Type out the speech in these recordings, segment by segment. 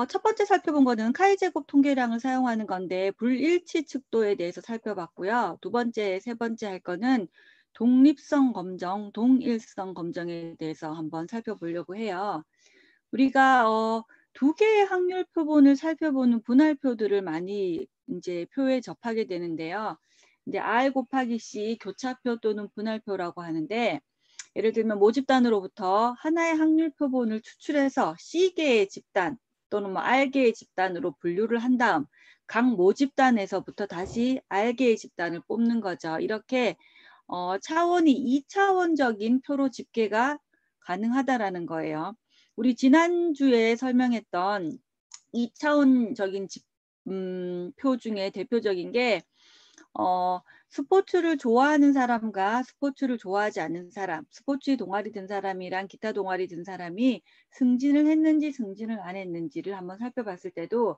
첫 번째 살펴본 거는 카이 제곱 통계량을 사용하는 건데 불일치 척도에 대해서 살펴봤고요. 두 번째, 세 번째 할 거는 독립성 검정, 동일성 검정에 대해서 한번 살펴보려고 해요. 우리가 두 개의 확률 표본을 살펴보는 분할표들을 많이 이제 표에 접하게 되는데요. 이제 R 곱하기 C 교차표 또는 분할표라고 하는데, 예를 들면 모집단으로부터 하나의 확률 표본을 추출해서 C개의 집단 또는 뭐 R개의 집단으로 분류를 한 다음 각 모집단에서부터 다시 R개의 집단을 뽑는 거죠. 이렇게 차원이 2차원적인 표로 집계가 가능하다라는 거예요. 우리 지난주에 설명했던 2차원적인 표 중에 대표적인 게 스포츠를 좋아하는 사람과 스포츠를 좋아하지 않는 사람, 스포츠에 동아리 든 사람이랑 기타 동아리 든 사람이 승진을 했는지 승진을 안 했는지를 한번 살펴봤을 때도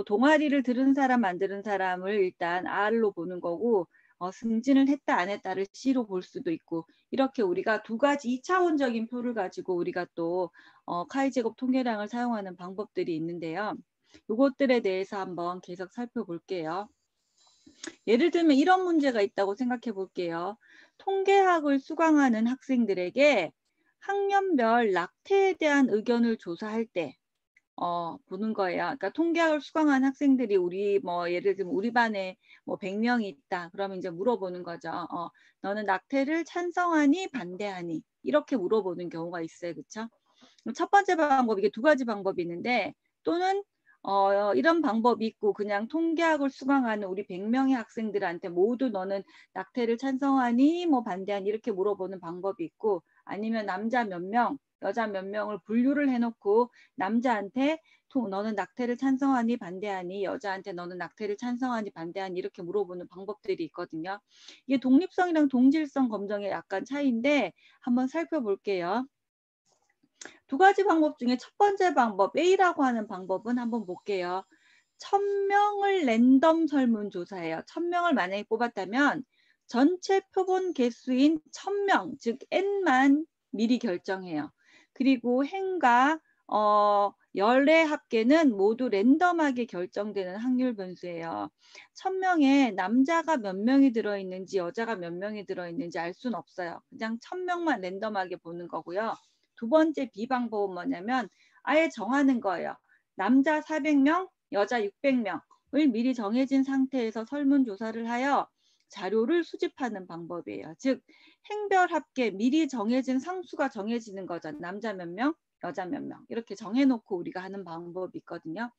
동아리를 들은 사람 안 들은 사람을 일단 R로 보는 거고 승진을 했다 안 했다를 C로 볼 수도 있고, 이렇게 우리가 두 가지 2차원적인 표를 가지고 우리가 또 카이 제곱 통계량을 사용하는 방법들이 있는데요. 이것들에 대해서 한번 계속 살펴볼게요. 예를 들면 이런 문제가 있다고 생각해 볼게요. 통계학을 수강하는 학생들에게 학년별 낙태에 대한 의견을 조사할 때 보는 거예요. 그러니까 통계학을 수강한 학생들이 우리 뭐 예를 들면 우리 반에 뭐 100명이 있다. 그러면 이제 물어보는 거죠. 너는 낙태를 찬성하니 반대하니? 이렇게 물어보는 경우가 있어요. 그렇죠? 첫 번째 방법, 이게 두 가지 방법이 있는데, 또는 이런 방법이 있고 그냥 통계학을 수강하는 우리 100명의 학생들한테 모두 너는 낙태를 찬성하니 뭐 반대하니 이렇게 물어보는 방법이 있고, 아니면 남자 몇 명, 여자 몇 명을 분류를 해놓고 남자한테 너는 낙태를 찬성하니 반대하니, 여자한테 너는 낙태를 찬성하니 반대하니 이렇게 물어보는 방법들이 있거든요. 이게 독립성이랑 동질성 검정의 약간 차이인데 한번 살펴볼게요. 두 가지 방법 중에 첫 번째 방법 A라고 하는 방법은 한번 볼게요. 1000명을 랜덤 설문조사예요. 1000명을 만약에 뽑았다면 전체 표본 개수인 1000명, 즉 N만 미리 결정해요. 그리고 행과 열의 합계는 모두 랜덤하게 결정되는 확률 변수예요. 1000명에 남자가 몇 명이 들어있는지 여자가 몇 명이 들어있는지 알 수는 없어요. 그냥 1000명만 랜덤하게 보는 거고요. 두 번째 B 방법은 뭐냐면 아예 정하는 거예요. 남자 400명, 여자 600명을 미리 정해진 상태에서 설문조사를 하여 자료를 수집하는 방법이에요. 즉 행별 합계, 미리 정해진 상수가 정해지는 거죠. 남자 몇 명, 여자 몇 명 이렇게 정해놓고 우리가 하는 방법이 있거든요.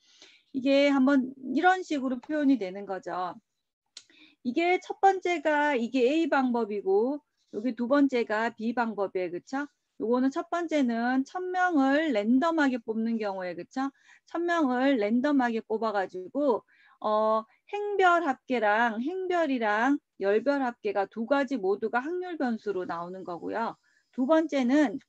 이게 한번 이런 식으로 표현이 되는 거죠. 이게 첫 번째가 이게 A 방법이고 여기 두 번째가 B 방법이에요. 그쵸? 요거는 첫 번째는 1000명을 랜덤하게 뽑는 경우에, 그쵸? 1000명을 랜덤하게 뽑아가지고 행별 합계랑 행별이랑 열별 합계가 두 가지 모두가 확률 변수로 나오는 거고요. 두 번째는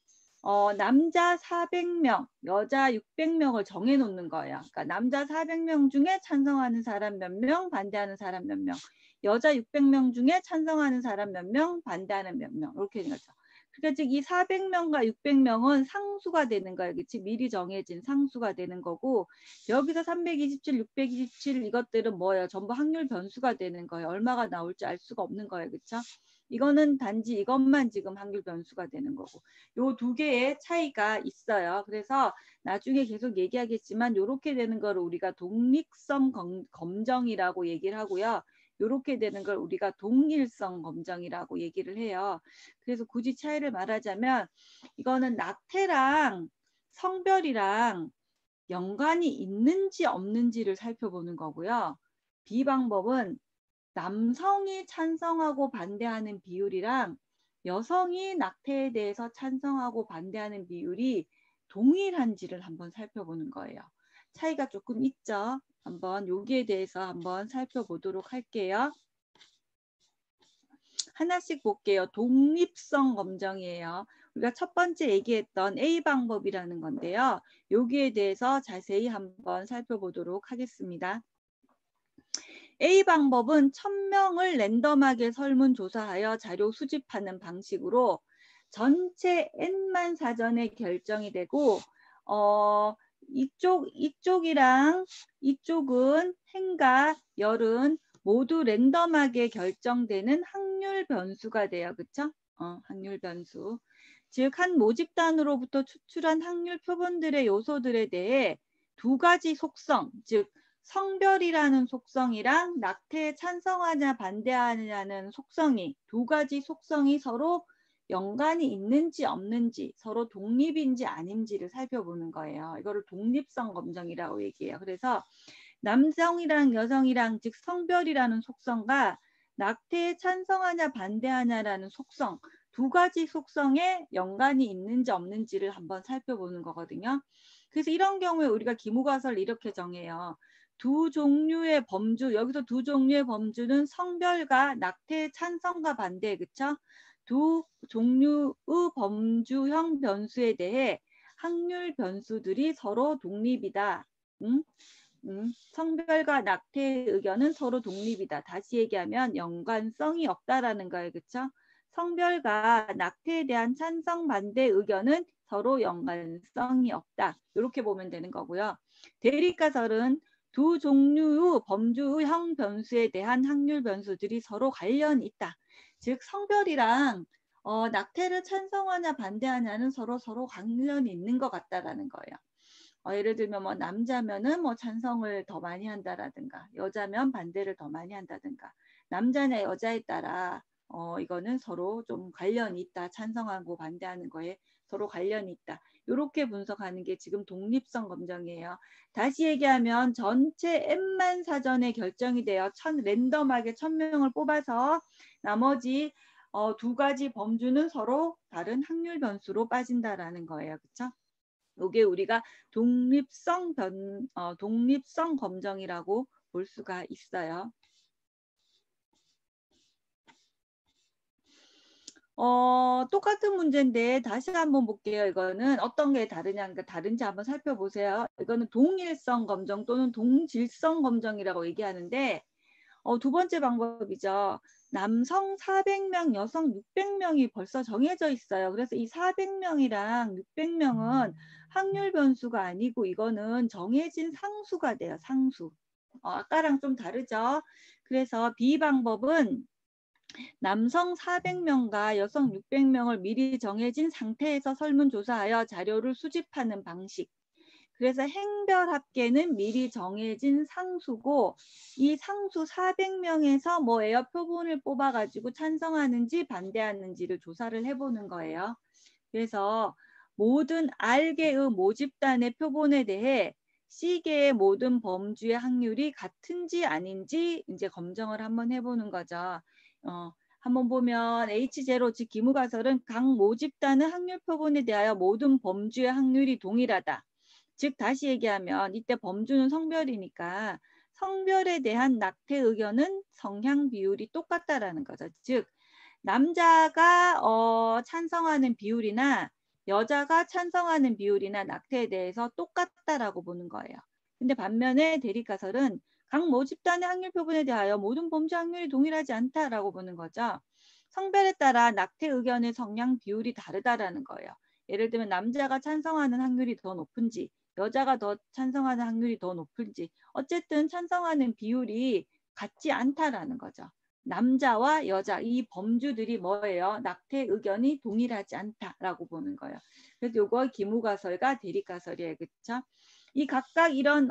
남자 400명, 여자 600명을 정해놓는 거예요. 그러니까 남자 400명 중에 찬성하는 사람 몇 명, 반대하는 사람 몇 명. 여자 600명 중에 찬성하는 사람 몇 명, 반대하는 몇 명. 이렇게 되는 거죠. 그러니까 즉 이 400명과 600명은 상수가 되는 거예요. 그치? 미리 정해진 상수가 되는 거고, 여기서 327, 627 이것들은 뭐예요? 전부 확률 변수가 되는 거예요. 얼마가 나올지 알 수가 없는 거예요. 그렇죠? 이거는 단지 이것만 지금 확률 변수가 되는 거고, 요 두 개의 차이가 있어요. 그래서 나중에 계속 얘기하겠지만 이렇게 되는 걸 우리가 독립성 검정이라고 얘기를 하고요. 이렇게 되는 걸 우리가 동일성 검정이라고 얘기를 해요. 그래서 굳이 차이를 말하자면 이거는 낙태랑 성별이랑 연관이 있는지 없는지를 살펴보는 거고요. B 방법은 남성이 찬성하고 반대하는 비율이랑 여성이 낙태에 대해서 찬성하고 반대하는 비율이 동일한지를 한번 살펴보는 거예요. 차이가 조금 있죠. 한번 여기에 대해서 한번 살펴보도록 할게요. 하나씩 볼게요. 독립성 검정이에요. 우리가 첫 번째 얘기했던 A 방법이라는 건데요. 여기에 대해서 자세히 한번 살펴보도록 하겠습니다. A 방법은 1000명을 랜덤하게 설문조사하여 자료 수집하는 방식으로 전체 N만 사전에 결정이 되고 이쪽이랑 이쪽은 해가 열은 모두 랜덤하게 결정되는 확률 변수가 돼요. 그쵸? 확률 변수. 즉, 한 모집단으로부터 추출한 확률 표본들의 요소들에 대해 두 가지 속성, 즉 성별이라는 속성이랑 낙태에 찬성하냐 반대하냐는 속성이 두 가지 속성이 서로 연관이 있는지 없는지 서로 독립인지 아닌지를 살펴보는 거예요. 이거를 독립성 검정이라고 얘기해요. 그래서 남성이랑 여성이랑 즉 성별이라는 속성과 낙태에 찬성하냐 반대하냐라는 속성 두 가지 속성에 연관이 있는지 없는지를 한번 살펴보는 거거든요. 그래서 이런 경우에 우리가 기무가설을 이렇게 정해요. 두 종류의 범주, 여기서 두 종류의 범주는 성별과 낙태의 찬성과 반대, 그쵸? 두 종류의 범주형 변수에 대해 확률 변수들이 서로 독립이다. 성별과 낙태의 의견은 서로 독립이다. 다시 얘기하면 연관성이 없다라는 거예요. 그쵸? 성별과 낙태에 대한 찬성 반대 의견은 서로 연관성이 없다. 이렇게 보면 되는 거고요. 대립가설은 두 종류의 범주형 변수에 대한 확률 변수들이 서로 관련이 있다. 즉 성별이랑 낙태를 찬성하냐 반대하냐는 서로 관련이 있는 것 같다라는 거예요. 예를 들면 뭐 남자면은 뭐 찬성을 더 많이 한다라든가 여자면 반대를 더 많이 한다든가 남자냐 여자에 따라 이거는 서로 좀 관련이 있다. 찬성하고 반대하는 거에 서로 관련이 있다. 이렇게 분석하는 게 지금 독립성 검정이에요. 다시 얘기하면 전체 N만 사전에 결정이 되어 랜덤하게 1000명을 뽑아서 나머지 두 가지 범주는 서로 다른 확률 변수로 빠진다라는 거예요. 그렇죠? 이게 우리가 독립성 검정이라고 볼 수가 있어요. 똑같은 문제인데 다시 한번 볼게요. 이거는 어떤 게 다른지 한번 살펴보세요. 이거는 동일성 검정 또는 동질성 검정이라고 얘기하는데 두 번째 방법이죠. 남성 400명, 여성 600명이 벌써 정해져 있어요. 그래서 이 400명이랑 600명은 확률 변수가 아니고 이거는 정해진 상수가 돼요. 상수. 아까랑 좀 다르죠. 그래서 B 방법은 남성 400명과 여성 600명을 미리 정해진 상태에서 설문조사하여 자료를 수집하는 방식. 그래서 행별 합계는 미리 정해진 상수고 이 상수 400명에서 뭐예요? 표본을 뽑아가지고 찬성하는지 반대하는지를 조사를 해보는 거예요. 그래서 모든 R개의 모집단의 표본에 대해 C개의 모든 범주의 확률이 같은지 아닌지 이제 검정을 한번 해보는 거죠. 한번 보면 H0 즉 기무가설은 각 모집단의 확률 표본에 대하여 모든 범주의 확률이 동일하다. 즉 다시 얘기하면 이때 범주는 성별이니까 성별에 대한 낙태 의견은 성향 비율이 똑같다라는 거죠. 즉 남자가 찬성하는 비율이나 여자가 찬성하는 비율이나 낙태에 대해서 똑같다라고 보는 거예요. 근데 반면에 대립가설은 각 모집단의 확률 표본에 대하여 모든 범주 확률이 동일하지 않다라고 보는 거죠. 성별에 따라 낙태 의견의 성향 비율이 다르다라는 거예요. 예를 들면 남자가 찬성하는 확률이 더 높은지 여자가 더 찬성하는 확률이 더 높은지 어쨌든 찬성하는 비율이 같지 않다라는 거죠. 남자와 여자 이 범주들이 뭐예요? 낙태 의견이 동일하지 않다라고 보는 거예요. 그래서 요거 기무가설과 대립가설이에요. 그렇죠? 이 각각 이런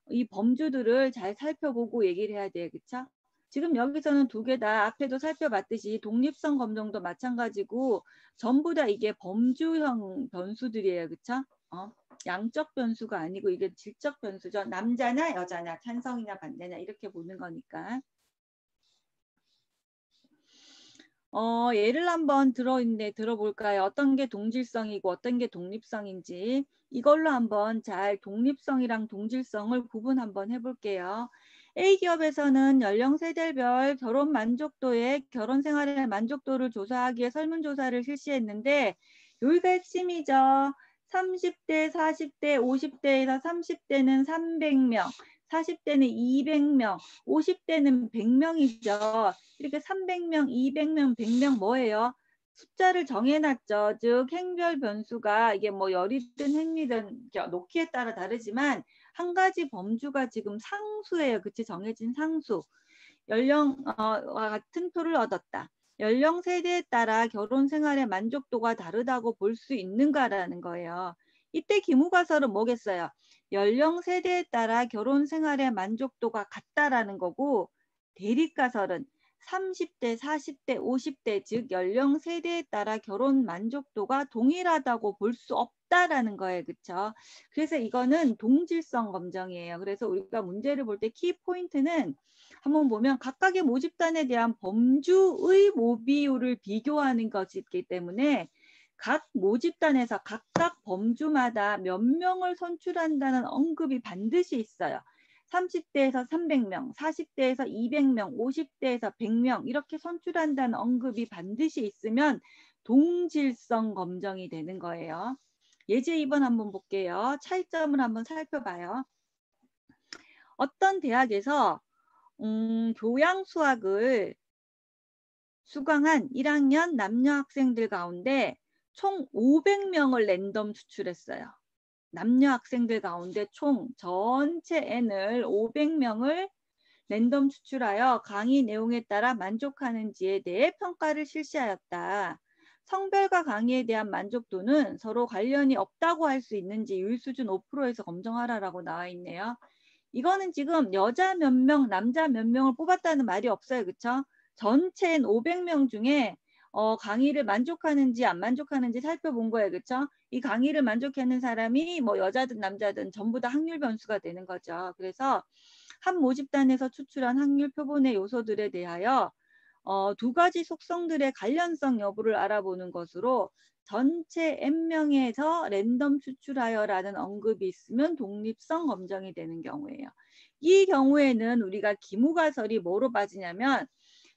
이 범주들을 잘 살펴보고 얘기를 해야 돼요. 그렇죠? 지금 여기서는 두 개 다 앞에도 살펴봤듯이 독립성 검정도 마찬가지고 전부 다 이게 범주형 변수들이에요. 그렇죠? 양적 변수가 아니고 이게 질적 변수죠. 남자나 여자나 찬성이나 반대나 이렇게 보는 거니까. 예를 한번 들어볼까요? 어떤 게 동질성이고 어떤 게 독립성인지 이걸로 한번 잘 독립성이랑 동질성을 구분 한번 해볼게요. A기업에서는 연령 세대별 결혼 생활의 만족도를 조사하기 위해 설문조사를 실시했는데 여기가 핵심이죠. 30대, 40대, 50대에서 30대는 300명, 40대는 200명, 50대는 100명이죠. 이렇게 300명, 200명, 100명 뭐예요? 숫자를 정해놨죠. 즉 행별 변수가 이게 뭐 열이든 행미든 놓기에 따라 다르지만 한 가지 범주가 지금 상수예요. 그치? 정해진 상수. 연령과 같은 표를 얻었다. 연령 세대에 따라 결혼 생활의 만족도가 다르다고 볼 수 있는가라는 거예요. 이때 기무가설은 뭐겠어요? 연령 세대에 따라 결혼 생활의 만족도가 같다라는 거고, 대립가설은 30대, 40대, 50대 즉 연령 세대에 따라 결혼 만족도가 동일하다고 볼 수 없다라는 거예요. 그렇죠? 그래서 이거는 동질성 검정이에요. 그래서 우리가 문제를 볼 때 키포인트는 한번 보면 각각의 모집단에 대한 범주의 모비율을 비교하는 것이기 때문에 각 모집단에서 각각 범주마다 몇 명을 선출한다는 언급이 반드시 있어요. 30대에서 300명, 40대에서 200명, 50대에서 100명 이렇게 선출한다는 언급이 반드시 있으면 동질성 검정이 되는 거예요. 예제 2번 한번 볼게요. 차이점을 한번 살펴봐요. 어떤 대학에서 교양 수학을 수강한 1학년 남녀 학생들 가운데 총 500명을 랜덤 추출했어요. 남녀 학생들 가운데 총 전체 N을 500명을 랜덤 추출하여 강의 내용에 따라 만족하는지에 대해 평가를 실시하였다. 성별과 강의에 대한 만족도는 서로 관련이 없다고 할 수 있는지 유일 수준 5%에서 검증하라라고 나와 있네요. 이거는 지금 여자 몇 명, 남자 몇 명을 뽑았다는 말이 없어요. 그쵸? 전체 500명 중에 강의를 만족하는지 안 만족하는지 살펴본 거예요. 그쵸? 이 강의를 만족하는 사람이 뭐 여자든 남자든 전부 다 확률 변수가 되는 거죠. 그래서 한 모집단에서 추출한 확률 표본의 요소들에 대하여 두 가지 속성들의 관련성 여부를 알아보는 것으로 전체 N명에서 랜덤 추출하여라는 언급이 있으면 독립성 검정이 되는 경우예요. 이 경우에는 우리가 기무가설이 뭐로 빠지냐면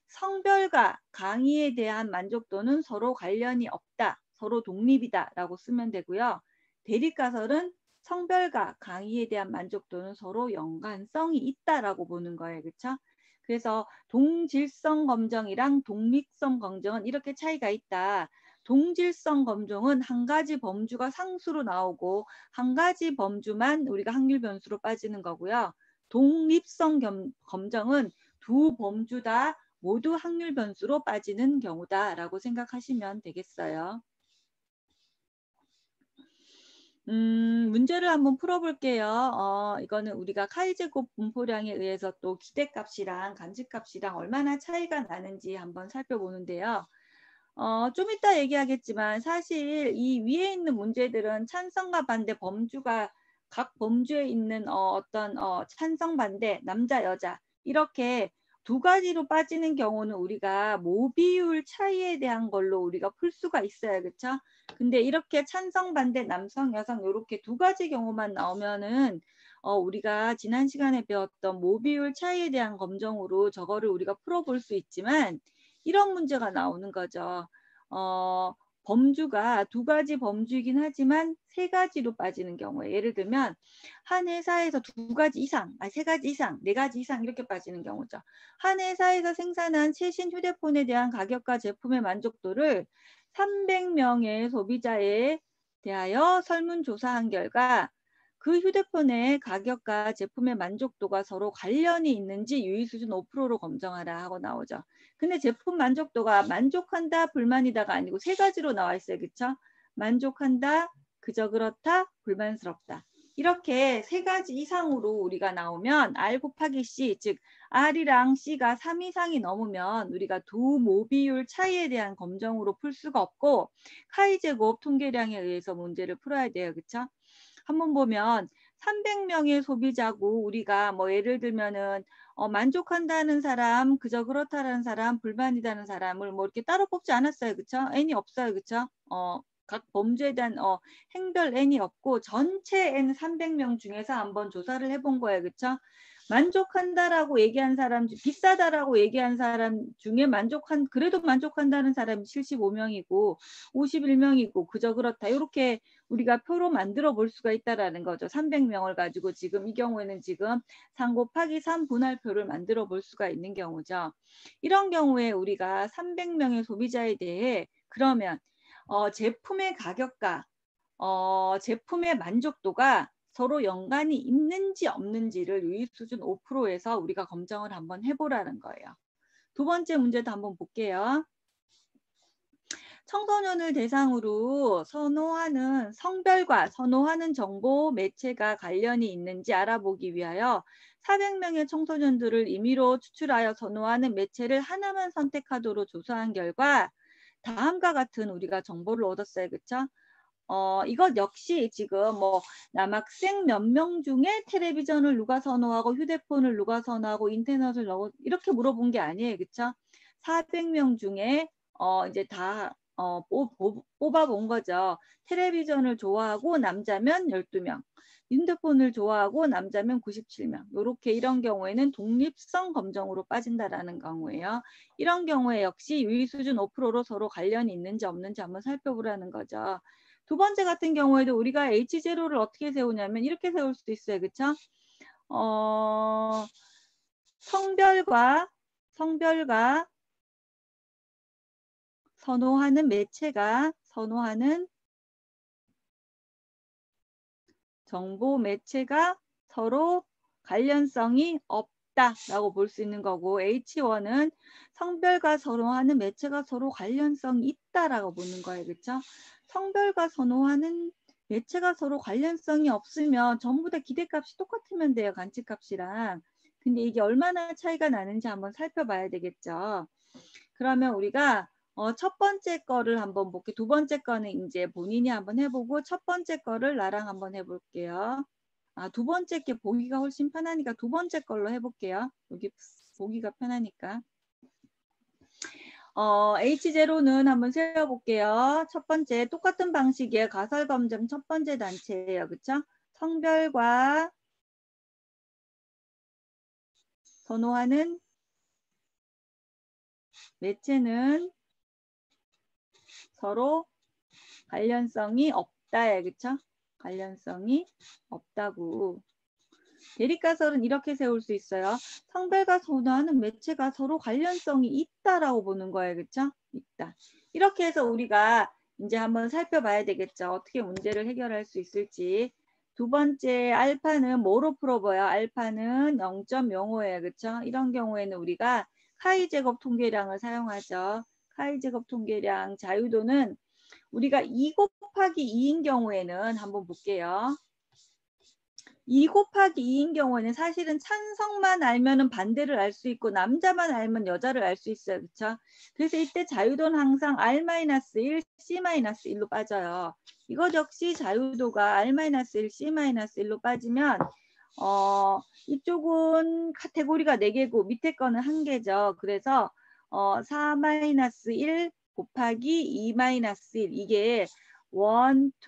성별과 강의에 대한 만족도는 서로 관련이 없다. 서로 독립이다 라고 쓰면 되고요. 대립가설은 성별과 강의에 대한 만족도는 서로 연관성이 있다라고 보는 거예요. 그렇죠? 그래서 동질성 검정이랑 독립성 검정은 이렇게 차이가 있다. 동질성 검정은 한 가지 범주가 상수로 나오고 한 가지 범주만 우리가 확률 변수로 빠지는 거고요. 독립성 검정은 두 범주 다 모두 확률 변수로 빠지는 경우다라고 생각하시면 되겠어요. 문제를 한번 풀어볼게요. 이거는 우리가 카이제곱 분포량에 의해서 또 기대값이랑 간직값이랑 얼마나 차이가 나는지 한번 살펴보는데요. 좀 이따 얘기하겠지만 사실 이 위에 있는 문제들은 찬성과 반대 범주가 각 범주에 있는 어떤 찬성 반대 남자 여자 이렇게 두 가지로 빠지는 경우는 우리가 모비율 차이에 대한 걸로 우리가 풀 수가 있어요. 그렇죠? 근데 이렇게 찬성 반대 남성 여성 이렇게 두 가지 경우만 나오면은 우리가 지난 시간에 배웠던 모비율 차이에 대한 검정으로 저거를 우리가 풀어볼 수 있지만 이런 문제가 나오는 거죠. 범주가 두 가지 범주이긴 하지만 세 가지로 빠지는 경우에 예를 들면 한 회사에서 두 가지 이상, 세 가지 이상, 네 가지 이상 이렇게 빠지는 경우죠. 한 회사에서 생산한 최신 휴대폰에 대한 가격과 제품의 만족도를 300명의 소비자에 대하여 설문조사한 결과 그 휴대폰의 가격과 제품의 만족도가 서로 관련이 있는지 유의수준 5%로 검증하라 하고 나오죠. 근데 제품 만족도가 만족한다, 불만이다가 아니고 세 가지로 나와 있어요. 그쵸? 만족한다, 그저 그렇다, 불만스럽다. 이렇게 세 가지 이상으로 우리가 나오면 R 곱하기 C, 즉 R이랑 C가 3 이상이 넘으면 우리가 두 모비율 차이에 대한 검정으로 풀 수가 없고 카이제곱 통계량에 의해서 문제를 풀어야 돼요. 그쵸? 한번 보면 300명의 소비자고 우리가 뭐 예를 들면은 만족한다는 사람, 그저 그렇다는 사람, 불만이다는 사람을 뭐 이렇게 따로 뽑지 않았어요. 그쵸? N이 없어요. 그쵸? 각 범주에 대한 행별 N이 없고 전체 N 300명 중에서 한번 조사를 해본 거예요. 그쵸? 만족한다라고 얘기한 사람, 비싸다라고 얘기한 사람 중에 그래도 만족한다는 사람이 75명이고 51명이고 그저 그렇다. 이렇게 우리가 표로 만들어 볼 수가 있다라는 거죠. 300명을 가지고 지금 이 경우에는 지금 3 곱하기 3 분할표를 만들어 볼 수가 있는 경우죠. 이런 경우에 우리가 300명의 소비자에 대해 그러면 제품의 가격과 제품의 만족도가 서로 연관이 있는지 없는지를 유입수준 5%에서 우리가 검증을 한번 해보라는 거예요. 두 번째 문제도 한번 볼게요. 청소년을 대상으로 선호하는 성별과 선호하는 정보 매체가 관련이 있는지 알아보기 위하여 400명의 청소년들을 임의로 추출하여 선호하는 매체를 하나만 선택하도록 조사한 결과 다음과 같은 우리가 정보를 얻었어요. 그쵸? 이것 역시 지금 뭐 남학생 몇 명 중에 텔레비전을 누가 선호하고 휴대폰을 누가 선호하고 인터넷을 이렇게 물어본 게 아니에요. 그쵸? 400명 중에 이제 다 뽑아본 거죠. 텔레비전을 좋아하고 남자면 12명, 핸드폰을 좋아하고 남자면 97명. 이렇게 이런 경우에는 독립성 검정으로 빠진다라는 경우예요. 이런 경우에 역시 유의 수준 5%로 서로 관련이 있는지 없는지 한번 살펴보라는 거죠. 두 번째 같은 경우에도 우리가 H0를 어떻게 세우냐면 이렇게 세울 수 있어요. 그쵸? 성별과 선호하는 매체가 선호하는 정보 매체가 서로 관련성이 없다라고 볼 수 있는 거고 H1은 성별과 선호하는 매체가 서로 관련성이 있다라고 보는 거예요. 그렇죠? 성별과 선호하는 매체가 서로 관련성이 없으면 전부 다 기대값이 똑같으면 돼요. 관측값이랑. 근데 이게 얼마나 차이가 나는지 한번 살펴봐야 되겠죠. 그러면 우리가 첫 번째 거를 한번 볼게요. 두 번째 거는 이제 본인이 한번 해보고 첫 번째 거를 나랑 한번 해볼게요. 두 번째 게 보기가 훨씬 편하니까 두 번째 걸로 해볼게요. 여기 보기가 편하니까. H0는 한번 세워볼게요. 첫 번째 똑같은 방식의 가설검증 첫 번째 단체예요. 그쵸? 성별과 선호하는 매체는 서로 관련성이 없다. 그쵸? 관련성이 없다고. 대립가설은 이렇게 세울 수 있어요. 성별과 선호하는 매체가 서로 관련성이 있다라고 보는 거예요. 그쵸? 있다. 이렇게 해서 우리가 이제 한번 살펴봐야 되겠죠. 어떻게 문제를 해결할 수 있을지. 두 번째 알파는 뭐로 풀어봐요? 알파는 0.05예요. 그쵸? 이런 경우에는 우리가 카이 제곱 통계량을 사용하죠. 카이 제곱 통계량 자유도는 우리가 2 곱하기 2인 경우에는 한번 볼게요. 2 곱하기 2인 경우에는 사실은 찬성만 알면은 반대를 알 수 있고 남자만 알면 여자를 알 수 있어요. 그렇죠? 그래서 이때 자유도는 항상 R-1, C-1로 빠져요. 이것 역시 자유도가 R-1, C-1로 빠지면 이쪽은 카테고리가 4개고 밑에 거는 1개죠. 그래서 4-1 곱하기 2-1 이게 1, 2, 3, 4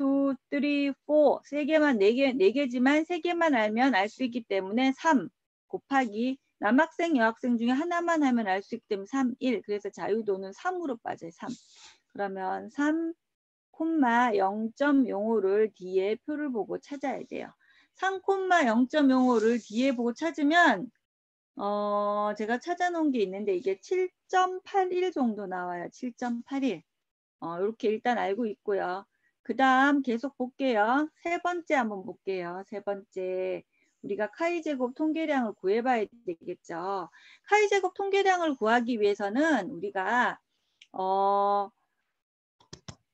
3개만 4개지만 3개만 알면 알 수 있기 때문에 3 곱하기 남학생 여학생 중에 하나만 하면 알 수 있기 때문에 3, 1 그래서 자유도는 3으로 빠져요. 3 그러면 3, 0.05를 뒤에 표를 보고 찾아야 돼요. 3, 0.05를 뒤에 보고 찾으면 제가 찾아놓은 게 있는데 이게 7.81 정도 나와요. 7.81 이렇게 일단 알고 있고요. 그 다음 계속 볼게요. 세 번째 한번 볼게요. 세 번째 우리가 카이 제곱 통계량을 구해봐야 되겠죠. 카이 제곱 통계량을 구하기 위해서는 우리가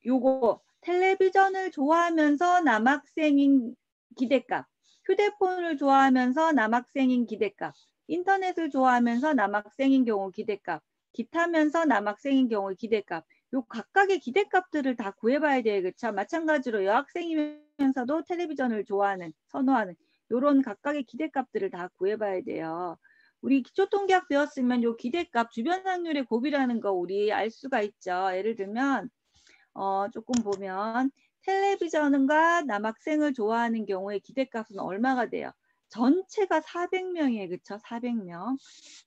요거 텔레비전을 좋아하면서 남학생인 기대값, 휴대폰을 좋아하면서 남학생인 기대값, 인터넷을 좋아하면서 남학생인 경우 기대값, 기타면서 남학생인 경우 기대값 요 각각의 기대값들을 다 구해봐야 돼요. 그쵸? 마찬가지로 여학생이면서도 텔레비전을 좋아하는, 선호하는 요런 각각의 기대값들을 다 구해봐야 돼요. 우리 기초통계학 배웠으면 요 기대값 주변 확률의 곱이라는 거 우리 알 수가 있죠. 예를 들면 조금 보면 텔레비전과 남학생을 좋아하는 경우에 기대값은 얼마가 돼요? 전체가 400명이에요. 그쵸? 400명.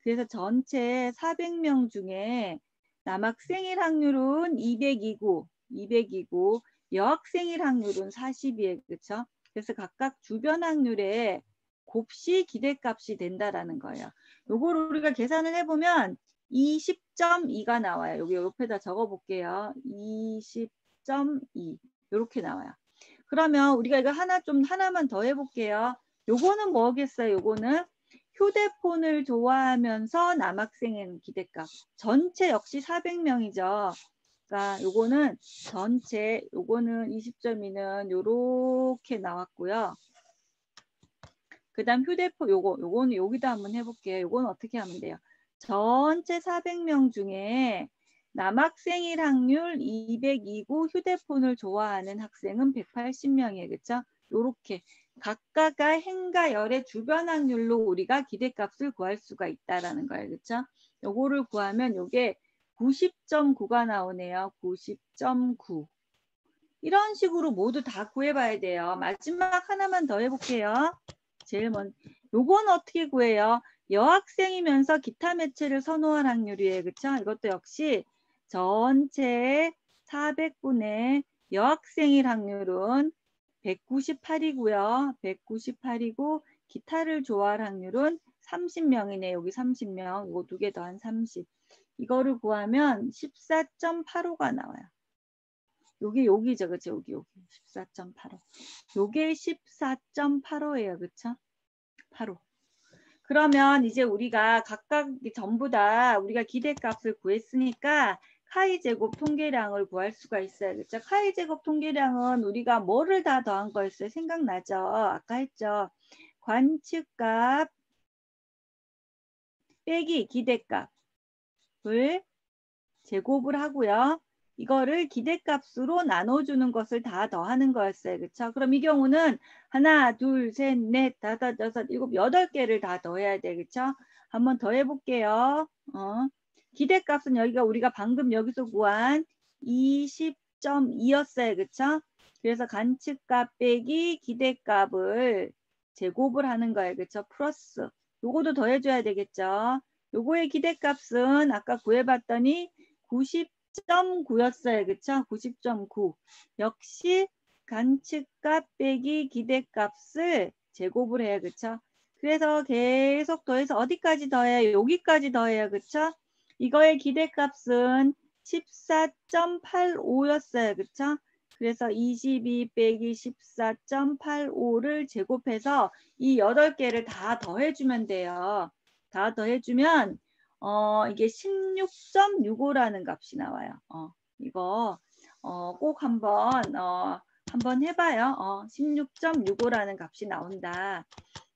그래서 전체 400명 중에 남학생일 확률은 200이고 여학생일 확률은 40이에요. 그쵸? 그래서 각각 주변 확률의 곱시 기대값이 된다라는 거예요. 요거를 우리가 계산을 해보면 20.2가 나와요. 여기 옆에다 적어볼게요. 20.2 이렇게 나와요. 그러면 우리가 이거 하나만 더 해볼게요. 요거는 뭐겠어요? 요거는 휴대폰을 좋아하면서 남학생은 기대값. 전체 역시 400명이죠. 그러니까 요거는 전체, 요거는 20.2는 요렇게 나왔고요. 그 다음 휴대폰, 요거는 여기다 한번 해볼게요. 요거는 어떻게 하면 돼요? 전체 400명 중에 남학생일 확률 202고 휴대폰을 좋아하는 학생은 180명이에요. 그쵸? 요렇게 각각의 행과 열의 주변 확률로 우리가 기대값을 구할 수가 있다라는 거예요. 그쵸? 요거를 구하면 요게 90.9가 나오네요. 90.9. 이런 식으로 모두 다 구해봐야 돼요. 마지막 하나만 더 해볼게요. 제일 먼저 요건 어떻게 구해요? 여학생이면서 기타 매체를 선호할 확률이에요. 그쵸? 이것도 역시 전체 400분의 여학생일 확률은 198이고요. 198이고 기타를 좋아할 확률은 30명이네. 여기 30명. 이거 두 개 더한 30. 이거를 구하면 14.85가 나와요. 여기죠. 그쵸? 여기 14.85. 요게 14.85예요. 그쵸? 85. 그러면 이제 우리가 각각 전부 다 우리가 기대값을 구했으니까 카이 제곱 통계량을 구할 수가 있어요. 그쵸? 카이 제곱 통계량은 우리가 뭐를 다 더한 거였어요? 생각나죠? 아까 했죠. 관측값 빼기 기대값을 제곱을 하고요. 이거를 기대값으로 나눠주는 것을 다 더하는 거였어요. 그쵸? 그럼 이 경우는 하나, 둘, 셋, 넷, 다섯, 여섯, 일곱, 여덟 개를 다 더해야 돼. 그쵸? 한번 더 해볼게요. 기대값은 여기가 우리가 방금 여기서 구한 20.2였어요. 그쵸? 그래서 관측값 빼기 기대값을 제곱을 하는 거예요. 그쵸? 플러스. 요거도 더해줘야 되겠죠? 요거의 기대값은 아까 구해봤더니 90.9였어요. 그쵸? 90.9. 역시 관측값 빼기 기대값을 제곱을 해요. 그쵸? 그래서 계속 더해서 어디까지 더해요? 여기까지 더해요. 그쵸? 이거의 기대값은 14.85였어요. 그쵸? 그래서 22 빼기 14.85를 제곱해서 이 8개를 다 더해주면 돼요. 다 더해주면 이게 16.65라는 값이 나와요. 이거 꼭 한번 해봐요. 16.65라는 값이 나온다.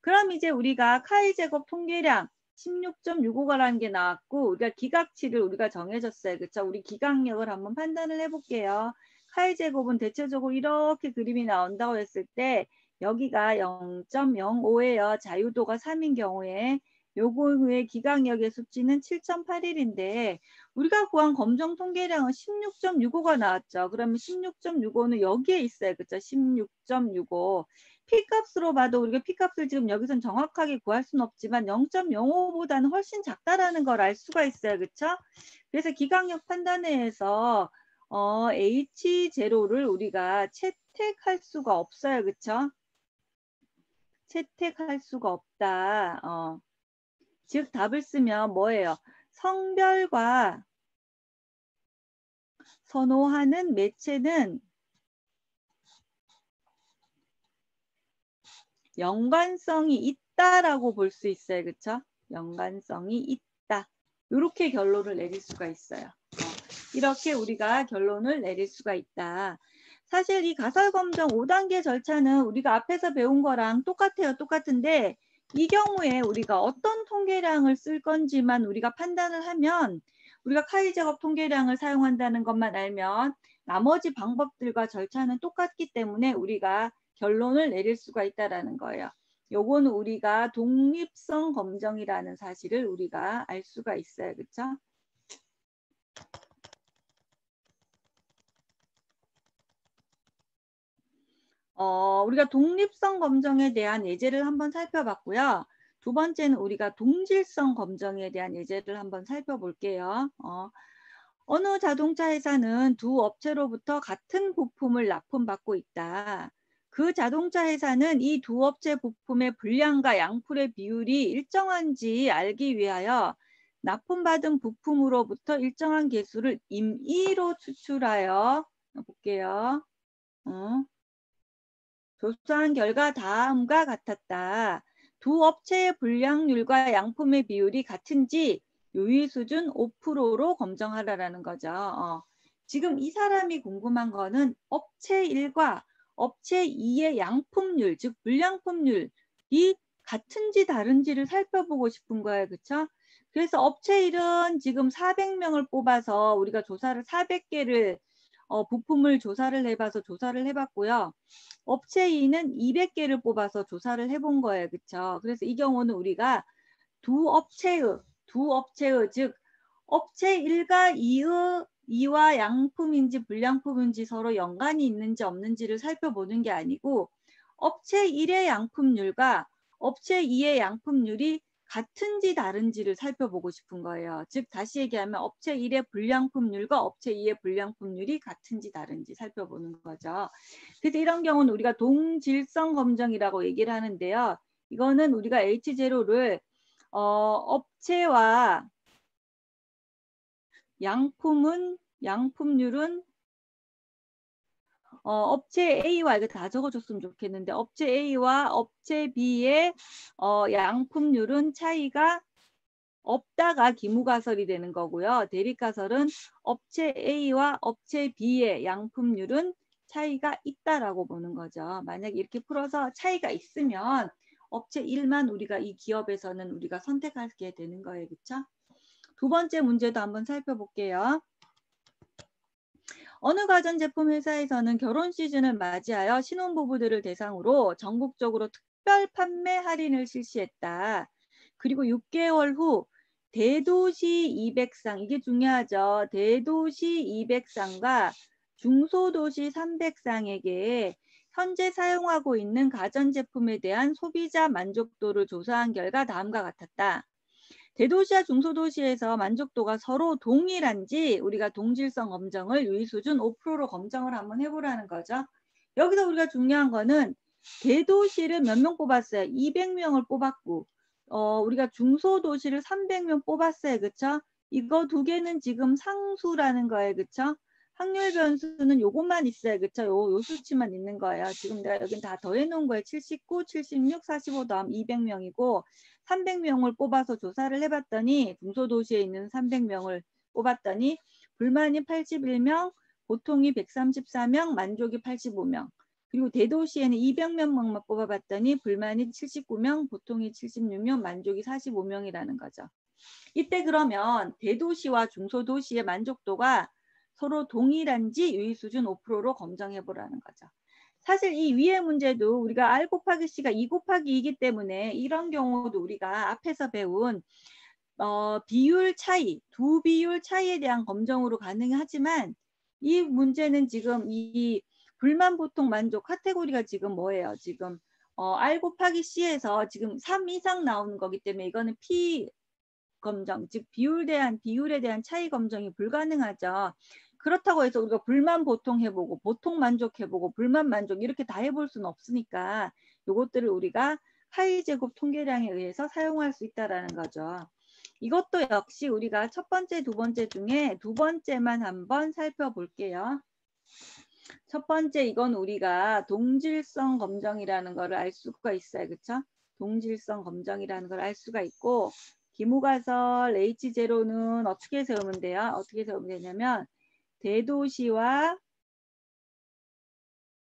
그럼 이제 우리가 카이 제곱 통계량 16.65가라는 게 나왔고 우리가 기각치를 우리가 정해줬어요. 그쵸? 우리 기각력을 한번 판단을 해볼게요. 카이 제곱은 대체적으로 이렇게 그림이 나온다고 했을 때 여기가 0.05예요. 자유도가 3인 경우에 요거의 기각력의 수치는 7.81인데 우리가 구한 검정 통계량은 16.65가 나왔죠. 그러면 16.65는 여기에 있어요. 그쵸? 16.65. P값으로 봐도 우리가 P값을 지금 여기선 정확하게 구할 수는 없지만 0.05보다는 훨씬 작다라는 걸 알 수가 있어요. 그쵸? 그래서 기각력 판단회에서 H0를 우리가 채택할 수가 없어요. 그쵸? 채택할 수가 없다. 즉 답을 쓰면 뭐예요? 성별과 선호하는 매체는 연관성이 있다라고 볼 수 있어요. 그쵸? 연관성이 있다. 이렇게 결론을 내릴 수가 있어요. 이렇게 우리가 결론을 내릴 수가 있다. 사실 이 가설검정 5단계 절차는 우리가 앞에서 배운 거랑 똑같아요. 똑같은데 이 경우에 우리가 어떤 통계량을 쓸 건지만 우리가 판단을 하면 우리가 카이 제곱 통계량을 사용한다는 것만 알면 나머지 방법들과 절차는 똑같기 때문에 우리가 결론을 내릴 수가 있다라는 거예요. 요거는 우리가 독립성 검정이라는 사실을 우리가 알 수가 있어요. 그렇죠? 우리가 독립성 검정에 대한 예제를 한번 살펴봤고요. 두 번째는 우리가 동질성 검정에 대한 예제를 한번 살펴볼게요. 어느 자동차 회사는 두 업체로부터 같은 부품을 납품받고 있다. 그 자동차 회사는 이 두 업체 부품의 분량과 양풀의 비율이 일정한지 알기 위하여 납품받은 부품으로부터 일정한 개수를 임의로 추출하여 볼게요. 조사한 결과 다음과 같았다. 두 업체의 분량률과 양품의 비율이 같은지 유의 수준 5%로 검증하라는 거죠. 지금 이 사람이 궁금한 거는 업체 1과 업체 2의 양품률, 즉 분량품률이 같은지 다른지를 살펴보고 싶은 거예요. 그쵸? 그래서 업체 1은 지금 400명을 뽑아서 우리가 조사를 400개를 부품을 조사를 해봐서 조사를 해봤고요. 업체 2는 200개를 뽑아서 조사를 해본 거예요. 그쵸? 그래서 이 경우는 우리가 두 업체의, 즉 업체 1과 2와 양품인지 불량품인지 서로 연관이 있는지 없는지를 살펴보는 게 아니고 업체 1의 양품률과 업체 2의 양품률이 같은지 다른지를 살펴보고 싶은 거예요. 즉 다시 얘기하면 업체 1의 불량품률과 업체 2의 불량품률이 같은지 다른지 살펴보는 거죠. 그래서 이런 경우는 우리가 동질성 검정이라고 얘기를 하는데요. 이거는 우리가 H0를 업체와 양품률은 업체 A와 이거 다 적어줬으면 좋겠는데 업체 A와 업체 B의 양품률은 차이가 없다가 기무가설이 되는 거고요. 대립가설은 업체 A와 업체 B의 양품률은 차이가 있다라고 보는 거죠. 만약에 이렇게 풀어서 차이가 있으면 업체 1만 우리가 이 기업에서는 우리가 선택하게 되는 거예요. 그렇죠? 두 번째 문제도 한번 살펴볼게요. 어느 가전제품 회사에서는 결혼 시즌을 맞이하여 신혼부부들을 대상으로 전국적으로 특별 판매 할인을 실시했다. 그리고 6개월 후 대도시 200상, 이게 중요하죠. 대도시 200상과 중소도시 300상에게 현재 사용하고 있는 가전제품에 대한 소비자 만족도를 조사한 결과 다음과 같았다. 대도시와 중소도시에서 만족도가 서로 동일한지 우리가 동질성 검정을 유의 수준 5%로 검정을 한번 해보라는 거죠. 여기서 우리가 중요한 거는 대도시를 몇 명 뽑았어요? 200명을 뽑았고 우리가 중소도시를 300명 뽑았어요. 그쵸? 이거 두 개는 지금 상수라는 거예요. 그쵸? 확률 변수는 요것만 있어요. 그쵸? 요 수치만 있는 거예요. 지금 내가 여긴 다 더해놓은 거예요. 79, 76, 45 더하면 200명이고 300명을 뽑아서 조사를 해봤더니 중소도시에 있는 300명을 뽑았더니 불만이 81명, 보통이 134명, 만족이 85명. 그리고 대도시에는 200명만 뽑아봤더니 불만이 79명, 보통이 76명, 만족이 45명이라는 거죠. 이때 그러면 대도시와 중소도시의 만족도가 서로 동일한지 유의 수준 5%로 검증해보라는 거죠. 사실 이 위의 문제도 우리가 R 곱하기 C가 2 곱하기 2이기 때문에 이런 경우도 우리가 앞에서 배운 비율 차이, 두 비율 차이에 대한 검정으로 가능하지만 이 문제는 지금 이 불만 보통 만족 카테고리가 지금 뭐예요? 지금 R 곱하기 C에서 지금 3 이상 나오는 거기 때문에 이거는 P 검정, 즉 비율에 대한 차이 검정이 불가능하죠. 그렇다고 해서 우리가 불만 보통 해보고 보통 만족 해보고 불만 만족 이렇게 다 해볼 수는 없으니까 이것들을 우리가 하위 제곱 통계량에 의해서 사용할 수 있다라는 거죠. 이것도 역시 우리가 첫 번째, 두 번째 중에 두 번째만 한번 살펴볼게요. 첫 번째 이건 우리가 동질성 검정이라는 거를 알 수가 있어요. 그렇죠? 동질성 검정이라는 걸 알 수가 있고 기무가설 H0는 어떻게 세우면 돼요? 어떻게 세우면 되냐면 대도시와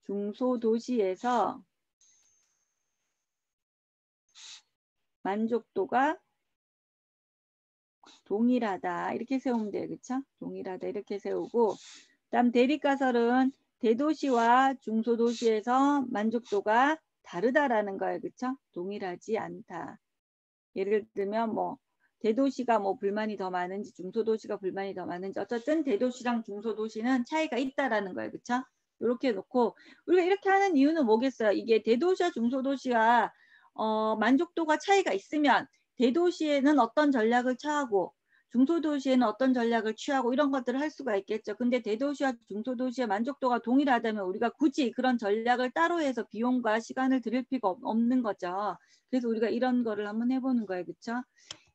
중소도시에서 만족도가 동일하다 이렇게 세우면 돼요. 그렇죠? 동일하다 이렇게 세우고 그다음 대립가설은 대도시와 중소도시에서 만족도가 다르다라는 거예요. 그렇죠? 동일하지 않다. 예를 들면 뭐 대도시가 뭐 불만이 더 많은지 중소도시가 불만이 더 많은지 어쨌든 대도시랑 중소도시는 차이가 있다라는 거예요. 그렇죠? 이렇게 놓고 우리가 이렇게 하는 이유는 뭐겠어요? 이게 대도시와 중소도시와 만족도가 차이가 있으면 대도시에는 어떤 전략을 취하고 중소도시에는 어떤 전략을 취하고 이런 것들을 할 수가 있겠죠. 근데 대도시와 중소도시의 만족도가 동일하다면 우리가 굳이 그런 전략을 따로 해서 비용과 시간을 들일 필요가 없는 거죠. 그래서 우리가 이런 거를 한번 해보는 거예요. 그렇죠?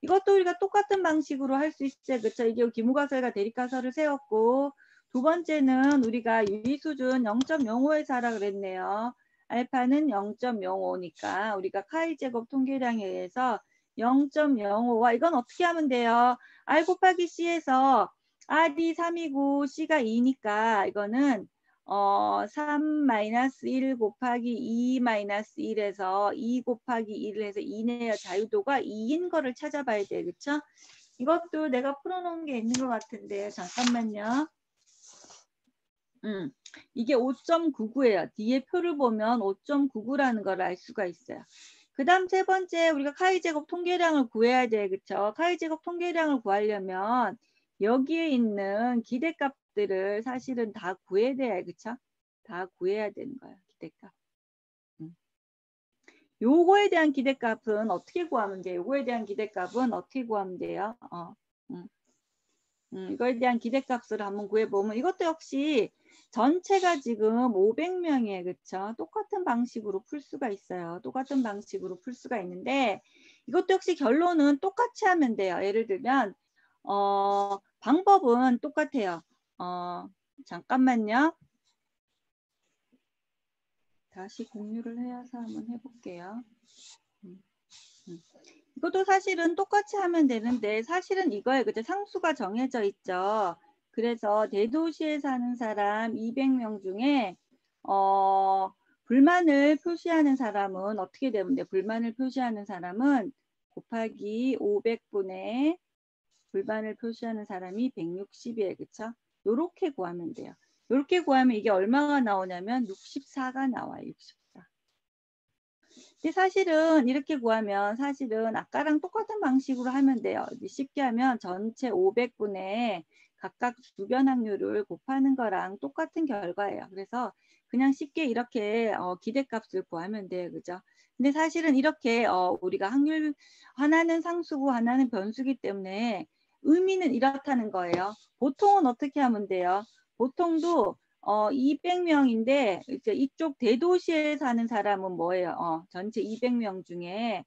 이것도 우리가 똑같은 방식으로 할 수 있어요. 그렇죠? 이게 기무가설과 대립가설을 세웠고, 두 번째는 우리가 유의수준 0.05에서 하라 그랬네요. 알파는 0.05니까 우리가 카이 제곱 통계량에 의해서 0.05와 이건 어떻게 하면 돼요? R 곱하기 C에서 R이 3이고 C가 2니까 이거는 3-1 곱하기 2-1에서 2 곱하기 1을 해서 2네요. 자유도가 2인 거를 찾아봐야 돼요. 그쵸? 이것도 내가 풀어놓은 게 있는 것 같은데 잠깐만요. 이게 5.99예요. 뒤에 표를 보면 5.99라는 걸 알 수가 있어요. 그 다음 세 번째 우리가 카이 제곱 통계량을 구해야 돼. 그쵸? 카이 제곱 통계량을 구하려면 여기에 있는 기대값들을 사실은 다 구해야 돼요. 그쵸? 다 구해야 되는 거예요. 기대값. 요거에 대한 기대값은 어떻게 구하면 돼요? 요거에 대한 기대값은 어떻게 구하면 돼요? 이거에 대한 기대값을 한번 구해보면 이것도 역시 전체가 지금 500명이에요. 그쵸? 똑같은 방식으로 풀 수가 있어요. 똑같은 방식으로 풀 수가 있는데 이것도 역시 결론은 똑같이 하면 돼요. 예를 들면 방법은 똑같아요. 잠깐만요. 다시 공유를 해서 한번 해볼게요. 이것도 사실은 똑같이 하면 되는데 사실은 이거에 그죠? 상수가 정해져 있죠. 그래서 대도시에 사는 사람 200명 중에 불만을 표시하는 사람은 어떻게 되면 돼? 불만을 표시하는 사람은 곱하기 500분의 불만을 표시하는 사람이 160이에요. 그쵸? 요렇게 구하면 돼요. 요렇게 구하면 이게 얼마가 나오냐면 64가 나와요. 64. 근데 사실은 이렇게 구하면 사실은 아까랑 똑같은 방식으로 하면 돼요. 쉽게 하면 전체 500분의 각각 주변 확률을 곱하는 거랑 똑같은 결과예요. 그래서 그냥 쉽게 이렇게 기대값을 구하면 돼요. 그죠? 근데 사실은 이렇게 우리가 확률 하나는 상수고 하나는 변수기 때문에 의미는 이렇다는 거예요. 보통은 어떻게 하면 돼요? 보통도 200명인데 이제 이쪽 대도시에 사는 사람은 뭐예요? 전체 200명 중에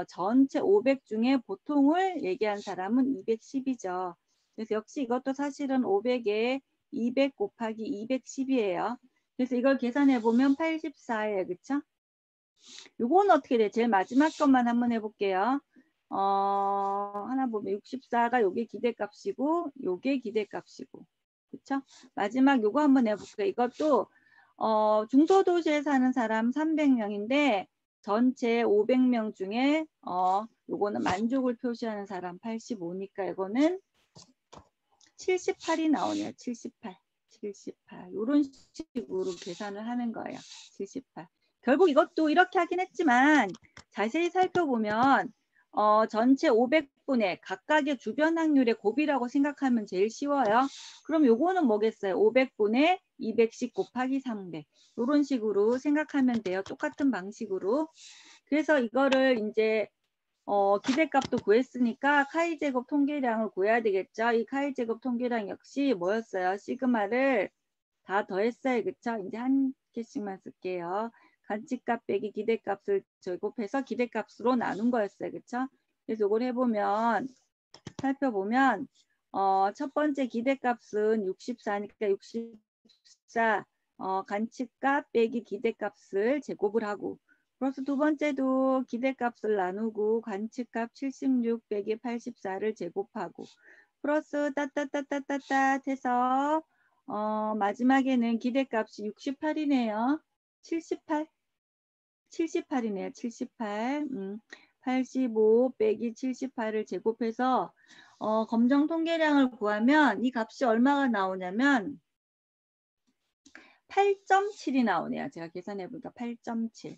전체 500 중에 보통을 얘기한 사람은 210이죠. 그래서 역시 이것도 사실은 500에 200 곱하기 210이에요. 그래서 이걸 계산해 보면 84예요. 그쵸? 요거는 어떻게 돼? 제일 마지막 것만 한번 해볼게요. 하나 보면 64가 요게 기대값이고 요게 기대값이고 그쵸? 마지막 요거 한번 해볼게요. 이것도 중소도시에 사는 사람 300명인데 전체 500명 중에 요거는 만족을 표시하는 사람 85니까 이거는 78이 나오네요. 78. 78. 이런 식으로 계산을 하는 거예요. 78. 결국 이것도 이렇게 하긴 했지만 자세히 살펴보면 전체 500분의 각각의 주변 확률의 곱이라고 생각하면 제일 쉬워요. 그럼 요거는 뭐겠어요? 500분의 210 곱하기 300. 이런 식으로 생각하면 돼요. 똑같은 방식으로. 그래서 이거를 이제 기대값도 구했으니까 카이 제곱 통계량을 구해야 되겠죠. 이 카이 제곱 통계량 역시 뭐였어요? 시그마를 다 더했어요. 그쵸? 이제 한 개씩만 쓸게요. 관측값 빼기 기대값을 제곱해서 기대값으로 나눈 거였어요. 그쵸? 그래서 이걸 해보면 살펴보면 첫 번째 기대값은 64니까 64 관측값 빼기 기대값을 제곱을 하고 플러스 두 번째도 기대값을 나누고 관측값 76 빼기 84를 제곱하고 플러스 따따따따따따 해서 마지막에는 기대값이 68이네요. 78? 78이네요. 78. 85 빼기 78을 제곱해서 검정 통계량을 구하면 이 값이 얼마가 나오냐면 8.7이 나오네요. 제가 계산해 보니까 8.7.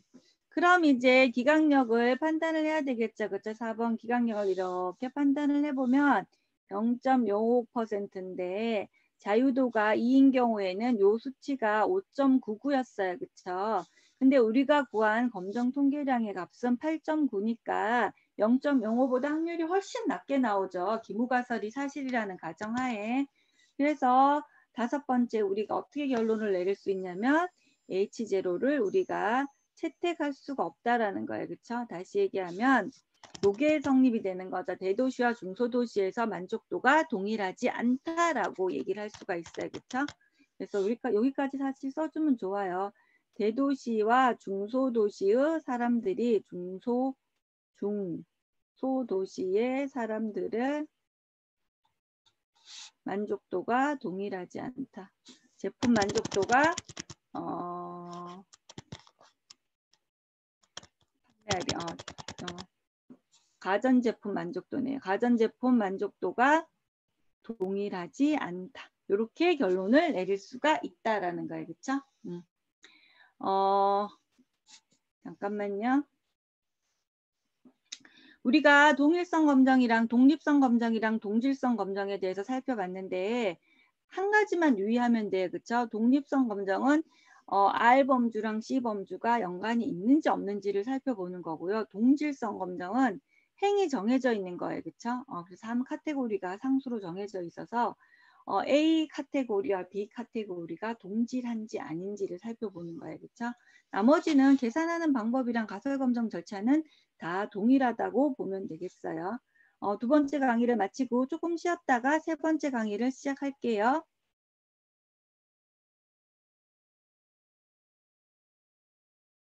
그럼 이제 기강력을 판단을 해야 되겠죠. 그렇죠? 4번 기강력을 이렇게 판단을 해보면 0.05%인데 자유도가 2인 경우에는 요 수치가 5.99였어요. 그렇죠? 근데 우리가 구한 검정 통계량의 값은 8.9니까 0.05보다 확률이 훨씬 낮게 나오죠. 기무가설이 사실이라는 가정하에. 그래서 다섯 번째 우리가 어떻게 결론을 내릴 수 있냐면 H0를 우리가 채택할 수가 없다라는 거예요. 그렇죠? 다시 얘기하면 요게 성립이 되는 거죠. 대도시와 중소도시에서 만족도가 동일하지 않다라고 얘기를 할 수가 있어요. 그렇죠? 그래서 우리가 여기까지 사실 써주면 좋아요. 대도시와 중소도시의 사람들이 중소도시의 사람들의 만족도가 동일하지 않다. 제품 만족도가 가전제품 만족도네요. 가전제품 만족도가 동일하지 않다. 이렇게 결론을 내릴 수가 있다라는 거예요. 그렇죠? 잠깐만요. 우리가 동일성 검정이랑 독립성 검정이랑 동질성 검정에 대해서 살펴봤는데 한 가지만 유의하면 돼요. 그렇죠? 독립성 검정은 R 범주랑 C 범주가 연관이 있는지 없는지를 살펴보는 거고요. 동질성 검정은 행이 정해져 있는 거예요. 그렇죠? 그래서 한 카테고리가 상수로 정해져 있어서 A 카테고리와 B 카테고리가 동질한지 아닌지를 살펴보는 거예요. 그렇죠? 나머지는 계산하는 방법이랑 가설검정 절차는 다 동일하다고 보면 되겠어요. 두 번째 강의를 마치고 조금 쉬었다가 세 번째 강의를 시작할게요.